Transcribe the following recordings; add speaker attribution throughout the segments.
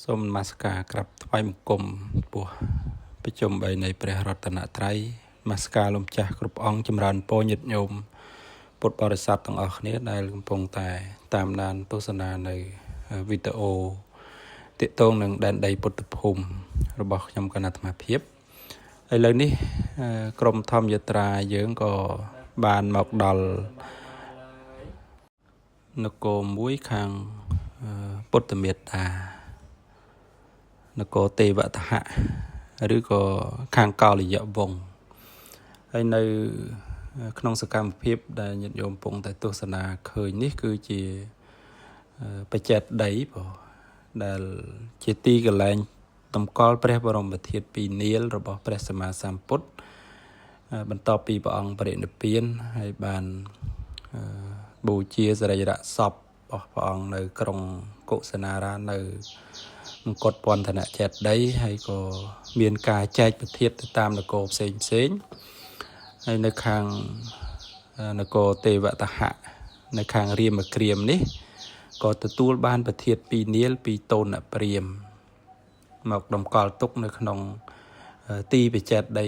Speaker 1: សូមនមស្ការក្រាបថ្វាយបង្គំពោះប្រជុំបីនៃព្រះរតនត្រ័យនមស្ការលោកម្ចាស់គ្រប់អង្គចម្រើនពរញាតិញោមពុទ្ធបរិស័ទទាំងអស់គ្នាដែលកំពុងតែតាមដានទស្សនានៅវីដេអូទាក់ទងនឹងដែនដីពុទ្ធភូមិរបស់ខ្ញុំគណៈអាត្មាភាពឥឡូវនេះក្រុមធម្មយាត្រាយើងក៏បានមកដល់នគរមួយខាងពុទ្ធមេត្តានគរទេវតហៈឬក៏ខាងកោលយៈវង្សហើយនៅក្នុងសកម្មភាពដែលញាតិញោមពងតែទស្សនាឃើញនេះគឺជាបច្ចេកដីដែលជាទីកន្លែងតម្កល់ព្រះបរមធាតុពីរនាលរបស់ព្រះសម្មាសម្ពុទ្ធបន្ទាប់ពីព្រះអង្គបរិនិព្វានហើយបានបូជាសរីរៈសពរបស់ព្រះអង្គនៅក្រុងកុសិនារានៅមង្គតពន្ធនចេតិយហើយក៏មានការចែកប្រធានទៅតាមនគរផ្សេងហើយនៅខាងនគរទេវតហៈនៅខាងរាមគ្រាមនេះក៏ទទួលបានប្រធានពីរនាលពីតូនព្រាហ្មណ៍មកតម្កល់ទុកនៅក្នុងទីបច្ចេកដី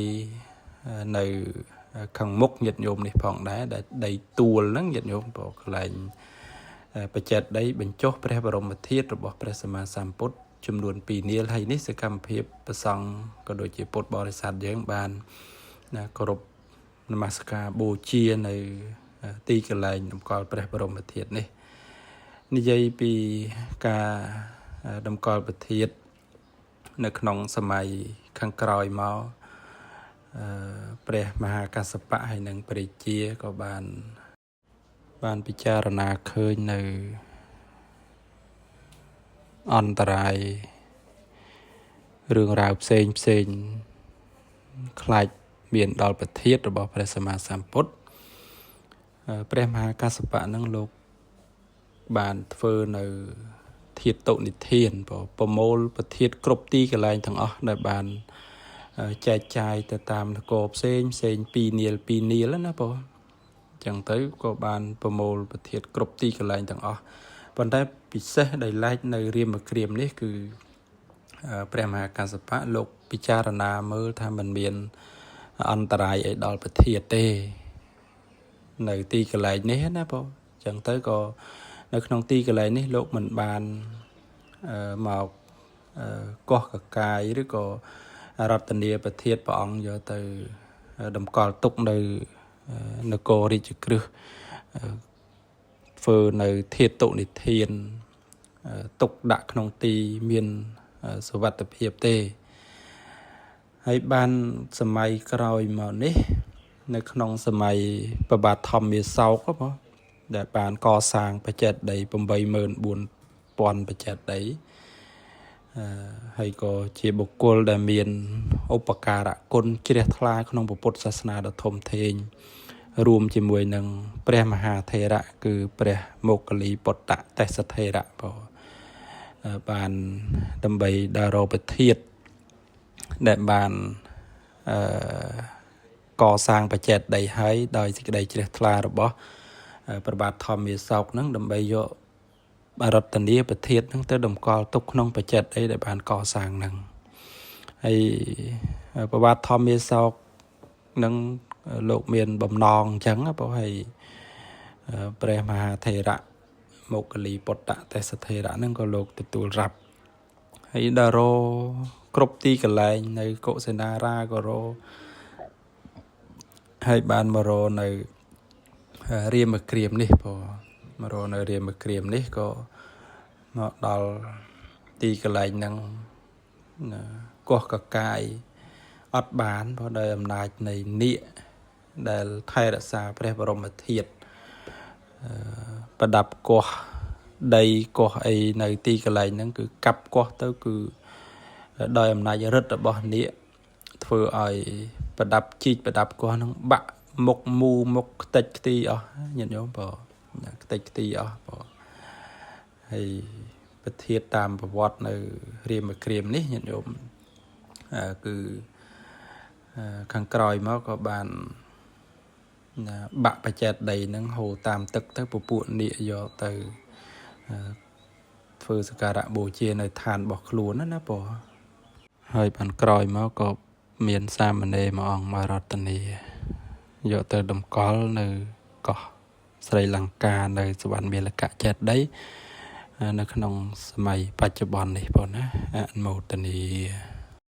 Speaker 1: នៅខាងមុខញាតិញោមនេះផងដែរដែលដីទួលហ្នឹងញាតិញោមក៏កន្លែងបច្ចេកដីបញ្ចុះព្រះបរមធាតុរបស់ព្រះសម្មាសម្ពុទ្ធចំនួន2នាលហើយនេះសកម្មភាពប្រសង់ក៏ដូចជាពុទ្ធបរិស័ទយើងបានគោរពនមស្ការបូជានៅទីកន្លែងតម្កល់ព្រះបរមធាតុនេះនិយាយពីការតម្កល់ប្រធាតុនៅក្នុងសម័យខាងក្រោយមកព្រះមហាកស្សបៈហើយនិងព្រះជាក៏បានពិចារណាឃើញនៅអន្តរាយរឿងរ៉ាវផ្សេងខ្លាចមានដល់ប្រធានរបស់ព្រះសម្មាសម្ពុទ្ធព្រះមហាកស្សបៈនឹងលោកបានធ្វើនៅធាតុតុនិធានប្រមូលប្រធានគ្រប់ទីកន្លែងទាំងអស់ដែលបានចែកចាយទៅតាមនគរផ្សេង2នាលណាបងអញ្ចឹងទៅក៏បានប្រមូលប្រធានគ្រប់ទីកន្លែងទាំងអស់ប៉ុន្តែពិសេសដែលឡែកនៅរាមគ្រាមនេះគឺព្រះមហាកស្សបៈលោកពិចារណាមើលថាมันមានអន្តរាយអីដល់ប្រធានទេនៅទីកន្លែងនេះណាបងអញ្ចឹងទៅក៏នៅក្នុងទីកន្លែងនេះលោកមិនបានមកកោះកកាយឬក៏រតនាប្រធានព្រះអង្គយកទៅតម្កល់ទុកនៅនគររាជក្រឹសធ្វើនៅធាតុតុនិធានទុកដាក់ក្នុងទីមានសុវត្ថិភាពទេហើយបានសម័យក្រោយមកនេះនៅក្នុងសម័យព្រះបាទធម្មមាសោកបងដែលបានកសាងបច្ចេកដី 84,000 បច្ចេកដីហើយក៏ជាបុគ្គលដែលមានឧបការៈគុណជ្រះថ្លាក្នុងពុទ្ធសាសនាដ៏ធំធេងរួមជាមួយនឹងព្រះមហាថេរៈគឺព្រះមោគលីពុត្តទេសថេរៈបានដើម្បីដល់រោប្រធានដែលបានកសាងបច្ចេកដីហើយដោយសេចក្តីជ្រះថ្លារបស់ព្រះបាទធម្មមាសោកនឹងដើម្បីយករតនីប្រធាននឹងទៅតម្កល់ទុកក្នុងបច្ចេកដីដែលបានកសាងនឹងហើយព្រះបាទធម្មមាសោកនឹងលោកមានបំណងអញ្ចឹងបងហើយព្រះមហាថេរៈមោគលីពុត្តទេសថេរៈនឹងក៏លោកទទួលរាប់ហើយដល់រគ្រប់ទីកន្លែងនៅកុសិនារាក៏រហើយបានមករនៅរាមគ្រាមនេះបងមករនៅរាមគ្រាមនេះក៏មកដល់ទីកន្លែងហ្នឹងកោះកកាយអត់បានព្រោះដោយអំណាចនៃនាគដែលថែរក្សាព្រះបរមធាតុប្រដាប់កោះដីកោះអីនៅទីកន្លែងហ្នឹងគឺកាប់កោះទៅគឺដោយអំណាចឫទ្ធិរបស់នាគធ្វើឲ្យប្រដាប់ជីកប្រដាប់កោះហ្នឹងបាក់មុខមូមុខខ្ទេចខ្ទីអស់ញាតិញោមបងខ្ទេចខ្ទីអស់បងហើយប្រធានតាមប្រវត្តិនៅរាមគ្រាមនេះញាតិញោមគឺខាងក្រោយមកក៏បានបាក់បច្ចេកដីហ្នឹងហូរតាមទឹកទៅពពួកនាគយកទៅ ធ្វើសក្ការៈបូជានៅឋានរបស់ខ្លួនណាបងហើយបានក្រោយមកក៏មានសាមណេរមួយអង្គមករតនីយកទៅតម្កល់នៅកោះស្រីលង្កានៅសវណ្ណមាលកៈចេតិយនៅក្នុងសម័យបច្ចុប្បន្ននេះបងណាអនុមោទនា